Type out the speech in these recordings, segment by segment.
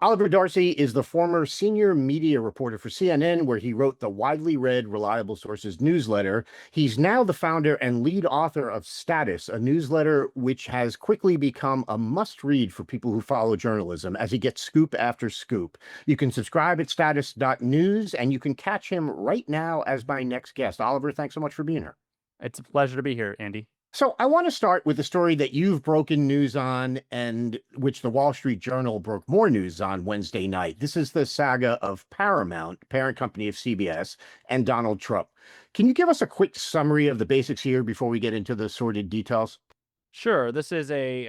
Oliver Darcy is the former senior media reporter for CNN, where he wrote the widely read Reliable Sources newsletter. He's now the founder and lead author of Status, a newsletter which has quickly become a must read for people who follow journalism as he gets scoop after scoop. You can subscribe at status.news, and you can catch him right now as my next guest. Oliver, thanks so much for being here. It's a pleasure to be here, Andy. So I want to start with the story that you've broken news on, and which the Wall Street Journal broke more news on Wednesday night. This is the saga of Paramount, parent company of CBS, and Donald Trump. Can you give us a quick summary of the basics here before we get into the sordid details? Sure, this is a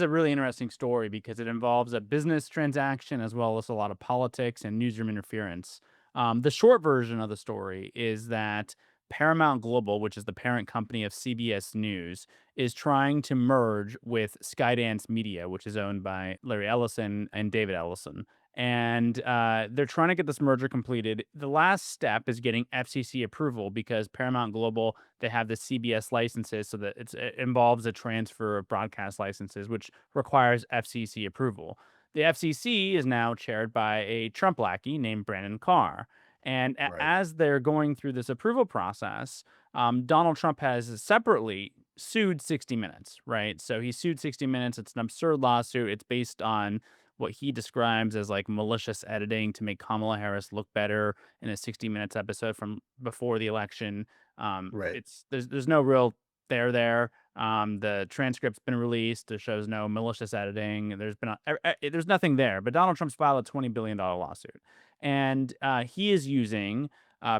really interesting story because it involves a business transaction as well as a lot of politics and newsroom interference. The short version of the story is that Paramount Global, which is the parent company of CBS News, is trying to merge with Skydance Media, which is owned by Larry Ellison and David Ellison. And they're trying to get this merger completed. The last step is getting FCC approval because Paramount Global, they have the CBS licenses, so that it involves a transfer of broadcast licenses, which requires FCC approval. The FCC is now chaired by a Trump lackey named Brandon Carr. And Right. as they're going through this approval process, Donald Trump has separately sued 60 Minutes, right? So he sued 60 Minutes. It's an absurd lawsuit. It's based on what he describes as like malicious editing to make Kamala Harris look better in a 60 Minutes episode from before the election. Right. It's there's no real there. The transcript's been released. It shows no malicious editing. There's nothing there. But Donald Trump's filed a $20 billion lawsuit, and he is using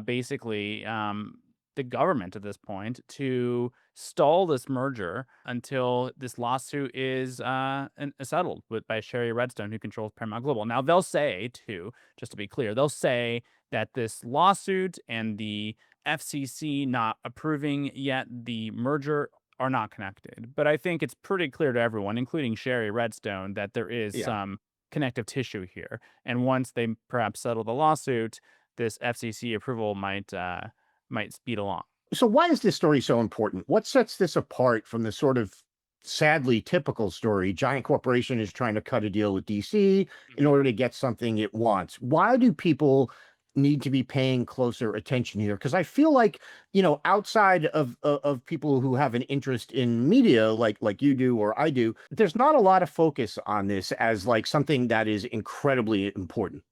basically the government at this point to stall this merger until this lawsuit is settled by Sherry Redstone, who controls Paramount Global. Now they'll say too, just to be clear, they'll say that this lawsuit and the FCC not approving yet the merger are not connected. But I think it's pretty clear to everyone, including Sherry Redstone, that there is Yeah. some connective tissue here. And once they perhaps settle the lawsuit, this FCC approval might speed along. So why is this story so important? What sets this apart from the sort of sadly typical story? Giant corporation is trying to cut a deal with DC in order to get something it wants. Why do people need to be paying closer attention here? Because I feel like, outside of people who have an interest in media, like you do or I do, there's not a lot of focus on this as like something that is incredibly important.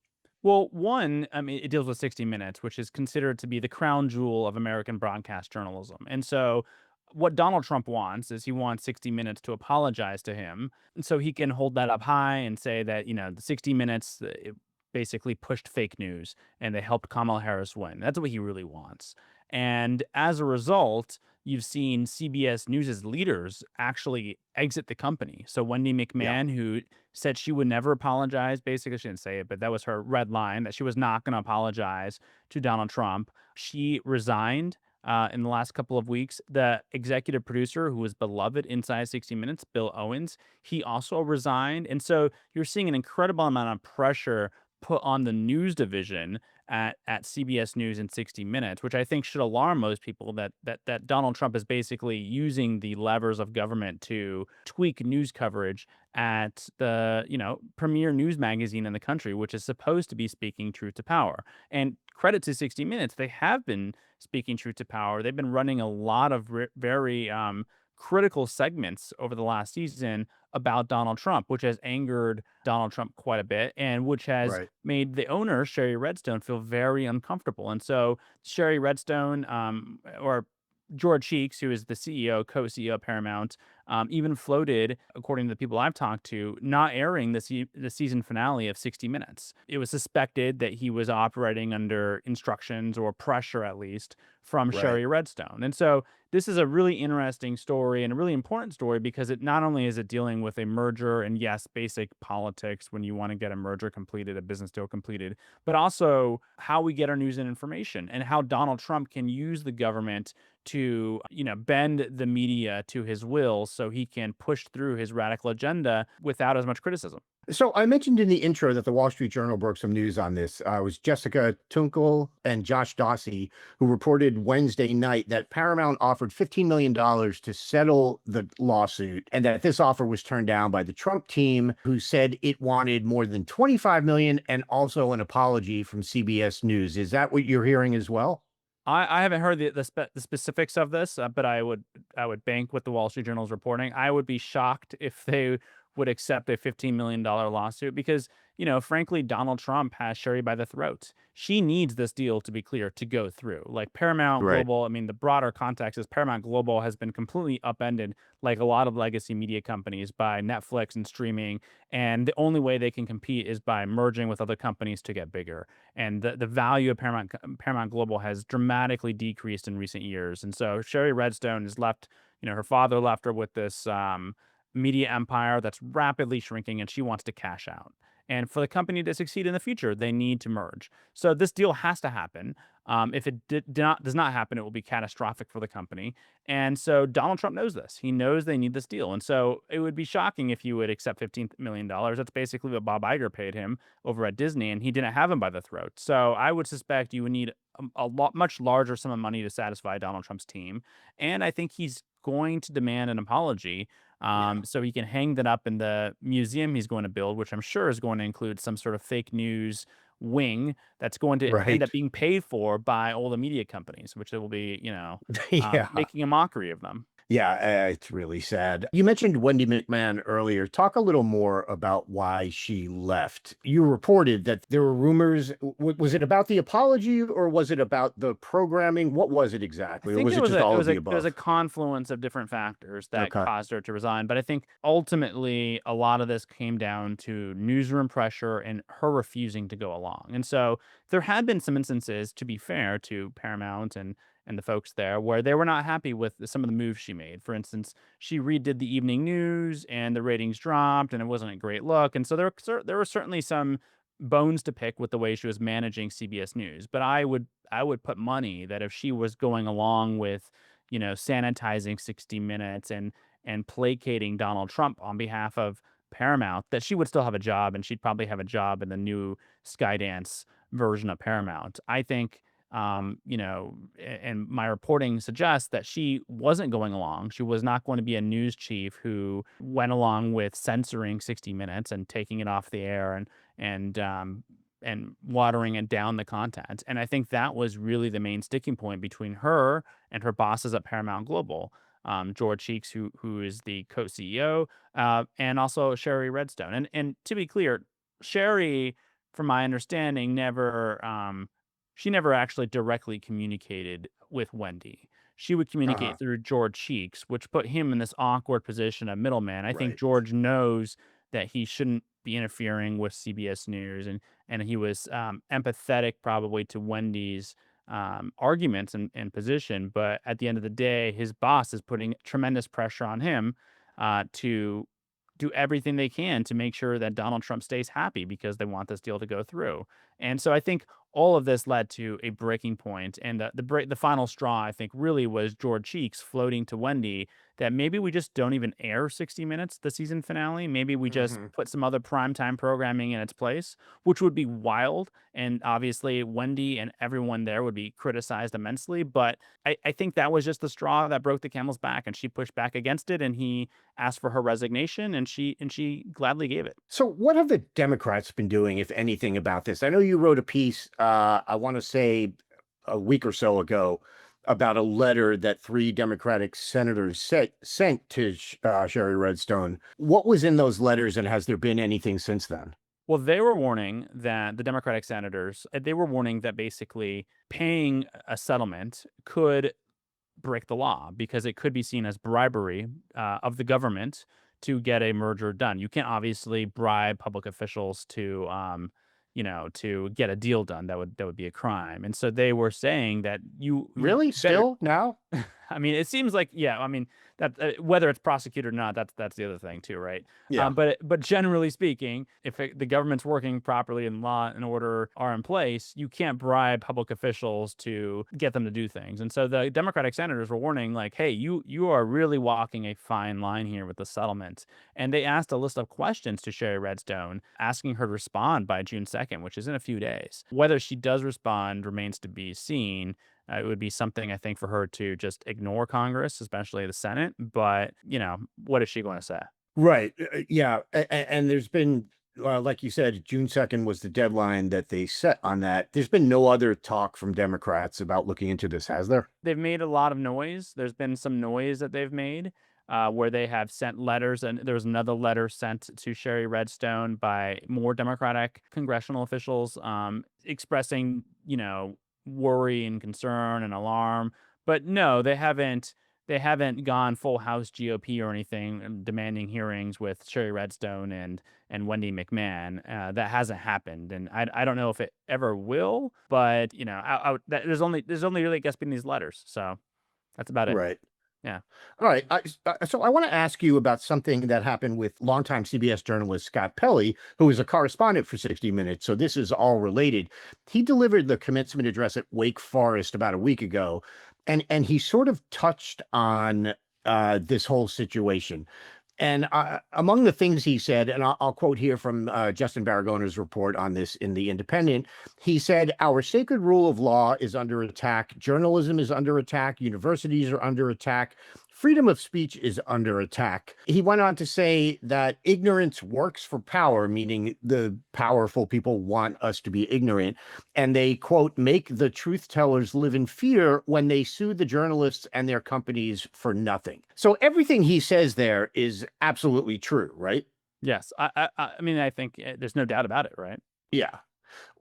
Well, one, I mean, it deals with 60 Minutes, which is considered to be the crown jewel of American broadcast journalism. And so, what Donald Trump wants is he wants 60 Minutes to apologize to him. And so he can hold that up high and say that, the 60 Minutes it basically pushed fake news and they helped Kamala Harris win. That's what he really wants. And as a result, you've seen CBS News's leaders actually exit the company. So Wendy Yeah. McMahon, who said she would never apologize. Basically, she didn't say it, but that was her red line that she was not going to apologize to Donald Trump. She resigned in the last couple of weeks. The executive producer, who was beloved inside 60 Minutes, Bill Owens, he also resigned. And so you're seeing an incredible amount of pressure put on the news division at CBS News in 60 Minutes, which I think should alarm most people that Donald Trump is basically using the levers of government to tweak news coverage at the premier news magazine in the country, which is supposed to be speaking truth to power. And credit to 60 Minutes, they have been speaking truth to power. They've been running a lot of very critical segments over the last season about Donald Trump, which has angered Donald Trump quite a bit and which has Right. made the owner, Sherry Redstone, feel very uncomfortable. And so Sherry Redstone, or George Cheeks, who is the CEO, co-CEO of Paramount, even floated, according to the people I've talked to, not airing the season finale of 60 Minutes. It was suspected that he was operating under instructions or pressure, at least, from Right. Sherry Redstone. And so this is a really interesting story and a really important story because it not only is it dealing with a merger and yes, basic politics when you want to get a merger completed, a business deal completed, but also how we get our news and information and how Donald Trump can use the government to, bend the media to his will so he can push through his radical agenda without as much criticism. So I mentioned in the intro that the Wall Street Journal broke some news on this. It was Jessica Tunkel and Josh Darcy who reported Wednesday night that Paramount offered $15 million to settle the lawsuit, and that this offer was turned down by the Trump team, who said it wanted more than 25 million and also an apology from CBS News. Is that what you're hearing as well? I haven't heard the specifics of this, but I would bank with the Wall Street Journal's reporting. I would be shocked if they would accept a $15 million lawsuit because, frankly, Donald Trump has Sherry by the throat. She needs this deal, to be clear, to go through. Like Paramount Right. Global, I mean, the broader context is Paramount Global has been completely upended, like a lot of legacy media companies, by Netflix and streaming. And the only way they can compete is by merging with other companies to get bigger, and the value of Paramount Global has dramatically decreased in recent years. And so Sherry Redstone is left, her father left her with this media empire that's rapidly shrinking, and she wants to cash out. And for the company to succeed in the future, they need to merge. So this deal has to happen. If it does not happen, it will be catastrophic for the company. And so Donald Trump knows this. He knows they need this deal. And so it would be shocking if you would accept $15 million. That's basically what Bob Iger paid him over at Disney, and he didn't have him by the throat. So I would suspect you would need a lot much larger sum of money to satisfy Donald Trump's team, and I think he's going to demand an apology, Yeah. so he can hang that up in the museum he's going to build, which I'm sure is going to include some sort of fake news wing that's going to end Right. up being paid for by all the media companies, which will be, Yeah. making a mockery of them. Yeah, it's really sad. You mentioned Wendy McMahon earlier. Talk a little more about why she left. You reported that there were rumors. Was it about the apology or was it about the programming? What was it I exactly? Or think was it it was just a it all of was the a it was a above? confluence of different factors that Okay. caused her to resign, but I think ultimately a lot of this came down to newsroom pressure and her refusing to go along. And so there had been some instances, to be fair to Paramount and the folks there, where they were not happy with some of the moves she made. For instance, she redid the evening news and the ratings dropped and it wasn't a great look. And so there were certainly some bones to pick with the way she was managing CBS News. But I would put money that if she was going along with, sanitizing 60 Minutes and placating Donald Trump on behalf of Paramount, that she would still have a job, and she'd probably have a job in the new Skydance version of Paramount. I think, and my reporting suggests that she wasn't going along. She was not going to be a news chief who went along with censoring 60 Minutes and taking it off the air and um, and watering it down the content. And I think that was really the main sticking point between her and her bosses at Paramount Global, George Cheeks, who is the co-CEO, and also Sherry Redstone. And to be clear, Sherry, from my understanding, she never actually directly communicated with Wendy. She would Uh-huh. communicate through George Cheeks, which put him in this awkward position of middleman. I think Right. George knows that he shouldn't be interfering with CBS News, and he was empathetic probably to Wendy's arguments and position. But at the end of the day, his boss is putting tremendous pressure on him to do everything they can to make sure that Donald Trump stays happy because they want this deal to go through. And so I think all of this led to a breaking point, and the final straw I think really was George Cheeks floating to Wendy that maybe we just don't even air 60 Minutes, the season finale. Maybe we just Hmm. put some other primetime programming in its place, which would be wild. And obviously, Wendy and everyone there would be criticized immensely. But I think that was just the straw that broke the camel's back, and she pushed back against it. And he asked for her resignation, and she gladly gave it. So, what have the Democrats been doing, if anything, about this? I know you wrote a piece, I want to say a week or so ago, about a letter that three Democratic senators sent to Sherry Redstone. What was in those letters, and has there been anything since then? Well, they were warning that the Democratic senators, they were warning that basically paying a settlement could break the law because it could be seen as bribery of the government to get a merger done. You can't obviously bribe public officials to get a deal done. That would be a crime. And so they were saying that you Really? better Still now? I mean, it seems like, yeah. I mean, that whether it's prosecuted or not, that's the other thing too, right? Yeah. But generally speaking, if the government's working properly and law and order are in place, you can't bribe public officials to get them to do things. And so the Democratic senators were warning, like, hey, you are really walking a fine line here with the settlement. And they asked a list of questions to Sherry Redstone, asking her to respond by June 2nd, which is in a few days. Whether she does respond remains to be seen. It would be something, I think, for her to just ignore Congress, especially the Senate. But, what is she going to say? Right. Yeah. And there's been, like you said, June 2nd was the deadline that they set on that. There's been no other talk from Democrats about looking into this, has there? They've made a lot of noise. There's been some noise that they've made where they have sent letters, and there was another letter sent to Sherry Redstone by more Democratic congressional officials expressing, worry and concern and alarm. But no, they haven't. They haven't gone full House GOP or anything, demanding hearings with Sherry Redstone and Wendy McMahon. That hasn't happened, and I don't know if it ever will. But there's only really, I guess, been these letters, so that's about it. Right. Yeah. All right. So I want to ask you about something that happened with longtime CBS journalist Scott Pelley, who was a correspondent for 60 Minutes. So this is all related. He delivered the commencement address at Wake Forest about a week ago, and he sort of touched on this whole situation. And among the things he said, and I'll quote here from Justin Baragona's report on this in The Independent, he said, "Our sacred rule of law is under attack. Journalism is under attack. Universities are under attack. Freedom of speech is under attack." He went on to say that ignorance works for power, meaning the powerful people want us to be ignorant. And they, quote, "make the truth tellers live in fear when they sue the journalists and their companies for nothing." So everything he says there is absolutely true, right? Yes. I mean, I think there's no doubt about it, right? Yeah.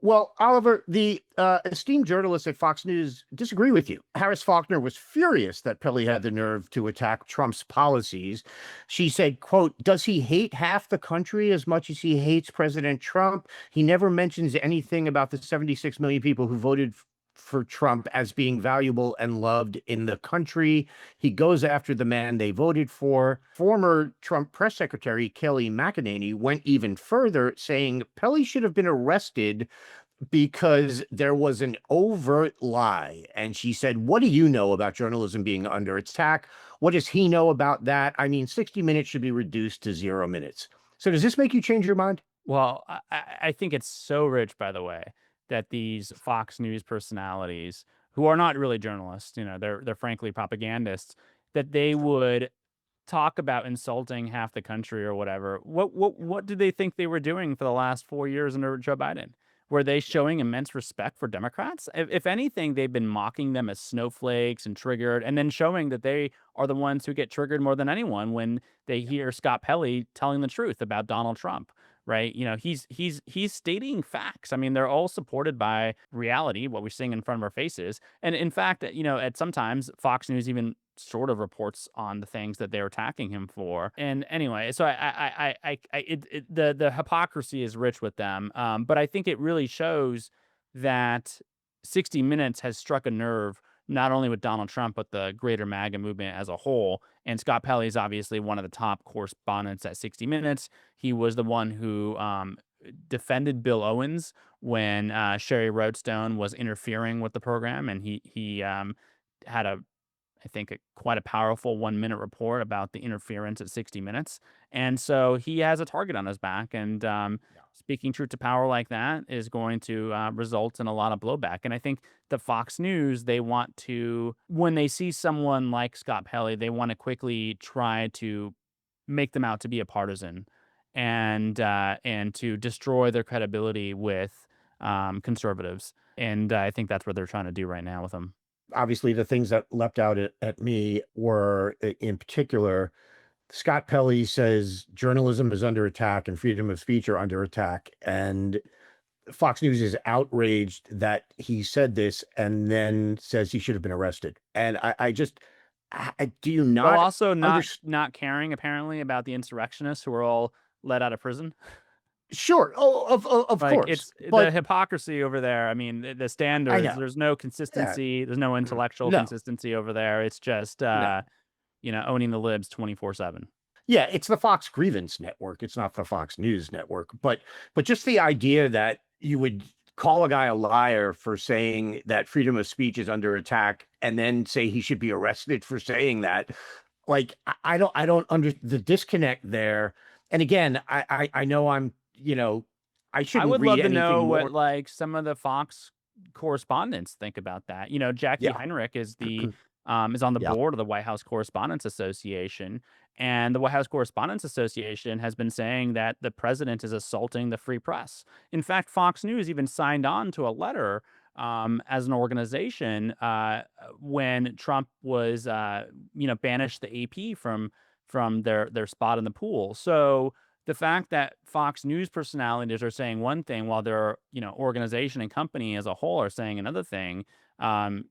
Well, Oliver, the esteemed journalists at Fox News disagree with you. Harris Faulkner was furious that Pelley had the nerve to attack Trump's policies. She said, quote, "Does he hate half the country as much as he hates President Trump? He never mentions anything about the 76 million people who voted for Trump as being valuable and loved in the country. He goes after the man they voted for." Former Trump press secretary Kelly McEnany went even further, saying Pelley should have been arrested because there was an overt lie. And she said, "What do you know about journalism being under attack? What does he know about that? I mean, 60 Minutes should be reduced to 0 minutes." So does this make you change your mind? Well, I think it's so rich, by the way, that these Fox News personalities, who are not really journalists, they're frankly propagandists, that they would talk about insulting half the country or whatever. What do they think they were doing for the last 4 years under Joe Biden? Were they showing immense respect for Democrats? If anything, they've been mocking them as snowflakes and triggered, and then showing that they are the ones who get triggered more than anyone when they hear Scott Pelley telling the truth about Donald Trump. Right? He's stating facts. I mean, they're all supported by reality, what we're seeing in front of our faces. And in fact, at sometimes Fox News even sort of reports on the things that they're attacking him for. And anyway, so the hypocrisy is rich with them. But I think it really shows that 60 Minutes has struck a nerve not only with Donald Trump but the greater MAGA movement as a whole. And Scott Pelley is obviously one of the top correspondents at 60 Minutes. He was the one who defended Bill Owens when Sherry Redstone was interfering with the program, and he had I think, quite a powerful 1 minute report about the interference at 60 Minutes. And so he has a target on his back. And speaking truth to power like that is going to result in a lot of blowback. And I think the Fox News, they want to, when they see someone like Scott Pelley, they want to quickly try to make them out to be a partisan and to destroy their credibility with conservatives. And I think that's what they're trying to do right now with them. Obviously, the things that leapt out at me were, in particular, Scott Pelley says journalism is under attack and freedom of speech are under attack. And Fox News is outraged that he said this and then says he should have been arrested. And I just, do you While not also not understand? not caring apparently about the insurrectionists who were all let out of prison. Sure. Oh, of Like, course. it's the But hypocrisy over there. I mean, the I standards, know. there's no Yeah. consistency, there's no intellectual No. consistency over there. It's just, No. owning the libs 24/7. Yeah, it's the Fox Grievance Network. It's not the Fox News Network. But just the idea that you would call a guy a liar for saying that freedom of speech is under attack and then say he should be arrested for saying that, like I don't under the disconnect there. And again, I know I I shouldn't would read love to anything know what, more. like, some of the Fox correspondents think about that. Jackie Yeah. Heinrich is on the Yeah. board of the White House Correspondents Association, and the White House Correspondents Association has been saying that the president is assaulting the free press. In fact, Fox News even signed on to a letter, as an organization, when Trump was, banished the AP from their spot in the pool. So the fact that Fox News personalities are saying one thing while their, organization and company as a whole are saying another thing,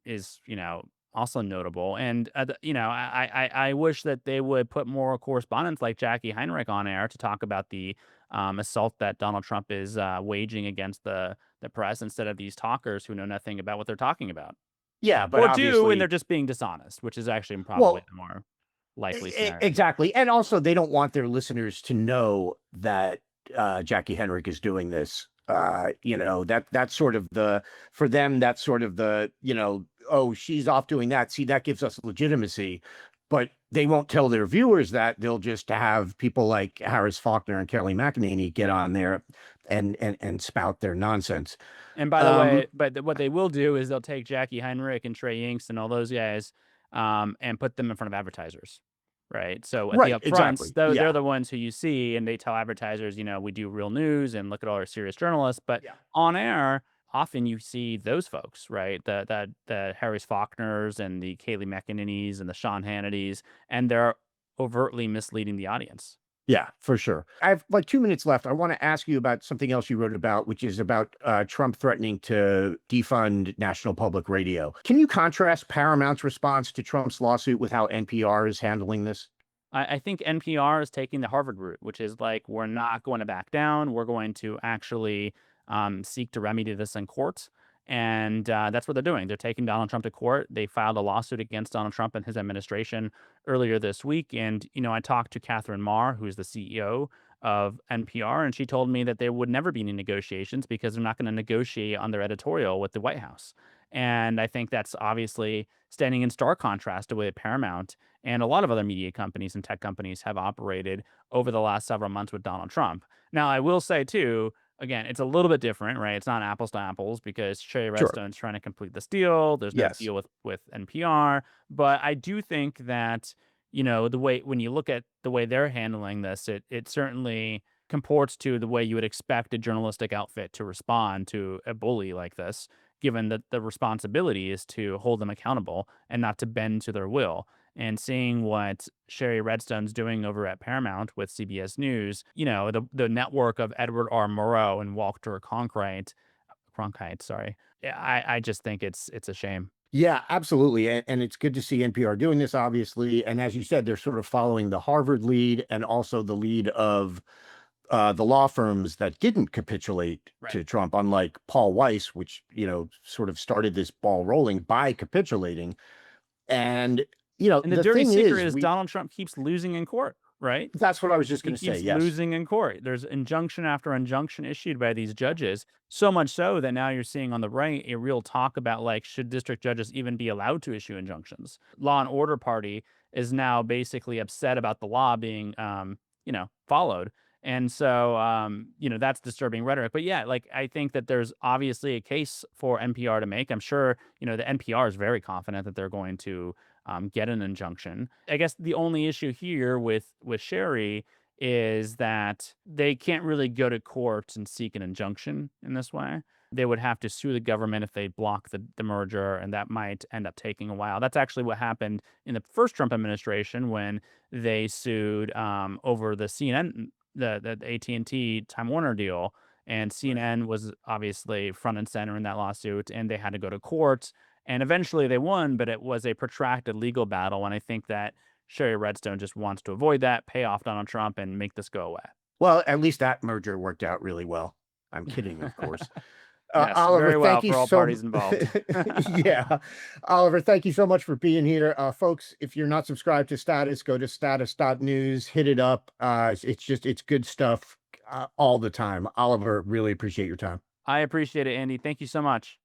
is, also notable. And, I wish that they would put more correspondents like Jackie Heinrich on air to talk about the, assault that Donald Trump is, waging against the press, instead of these talkers who know nothing about what they're talking about, Yeah, but or do, and they're obviously, just being dishonest, which is actually probably well, the more likely scenario. exactly. And also, they don't want their listeners to know that Jackie Henrik is doing this. That's sort of the for them. That's sort of the oh, she's off doing that. See, that gives us legitimacy. But they won't tell their viewers that. They'll just have people like Harris Faulkner and Kelly McEnany get on there and spout their nonsense. And by the Um, way, what they will do is they'll take Jackie Heinrich and Trey Yingst and all those guys, and put them in front of advertisers, right? So at the right, upfronts, exactly. they're Yeah, the ones who you see, and they tell advertisers, we do real news and look at all our serious journalists. But yeah. on air, often you see those folks, right? The Harris Faulkners and the Kayleigh McEnany's and the Sean Hannitys, and they're overtly misleading the audience. Yeah, for sure. I have like 2 minutes left. I want to ask you about something else you wrote about, which is about Trump threatening to defund National Public Radio. Can you contrast Paramount's response to Trump's lawsuit with how NPR is handling this? I think NPR is taking the Harvard route, which is like, we're not going to back down. We're going to actually, seek to remedy this in court. And that's what they're doing. They're taking Donald Trump to court. They filed a lawsuit against Donald Trump and his administration earlier this week. And, I talked to Catherine Marr, who's the CEO of NPR, and she told me that there would never be any negotiations because they're not going to negotiate on their editorial with the White House. And I think that's obviously standing in stark contrast to the way Paramount and a lot of other media companies and tech companies have operated over the last several months with Donald Trump. Now, I will say too, again, it's a little bit different, right? It's not apples to apples because Sherry Sure. Redstone's trying to complete this deal. There's no Yes. deal with NPR, but I do think that, the way when you look at the way they're handling this, it certainly comports to the way you would expect a journalistic outfit to respond to a bully like this, given that the responsibility is to hold them accountable and not to bend to their will. And seeing what Sherry Redstone's doing over at Paramount with CBS News, the network of Edward R. Murrow and Walter Cronkite, sorry. Yeah, I just think it's a shame. Yeah, absolutely. And it's good to see NPR doing this, obviously. And as you said, they're sort of following the Harvard lead and also the lead of the law firms that didn't capitulate Right. to Trump, unlike Paul Weiss, which, sort of started this ball rolling by capitulating. And, And the the dirty thing secret is, is Donald Trump keeps losing in court, right? that's what I was just He going to say. keeps Yes. losing in court. There's injunction after injunction issued by these judges, so much so that now you're seeing on the right a real talk about, like, should district judges even be allowed to issue injunctions? Law and Order Party is now basically upset about the law being, followed. And so, that's disturbing rhetoric. But yeah, like, I think that there's obviously a case for NPR to make. I'm sure, the NPR is very confident that they're going to, get an injunction. I guess the only issue here with Sherry is that they can't really go to court and seek an injunction in this way. They would have to sue the government if they block the merger, and that might end up taking a while. That's actually what happened in the first Trump administration when they sued, over the CNN, the AT&T Time Warner deal, and Right. CNN was obviously front and center in that lawsuit, and they had to go to court, and eventually they won, but it was a protracted legal battle. And I think that Sherry Redstone just wants to avoid that, pay off Donald Trump, and make this go away. Well, at least that merger worked out really well. I'm kidding, of course. Yes, Oliver, very thank well you for all so parties involved. yeah. Oliver, thank you so much for being here. Folks, if you're not subscribed to Status, go to status.news, hit it up. It's good stuff all the time. Oliver, really appreciate your time. I appreciate it, Andy. Thank you so much.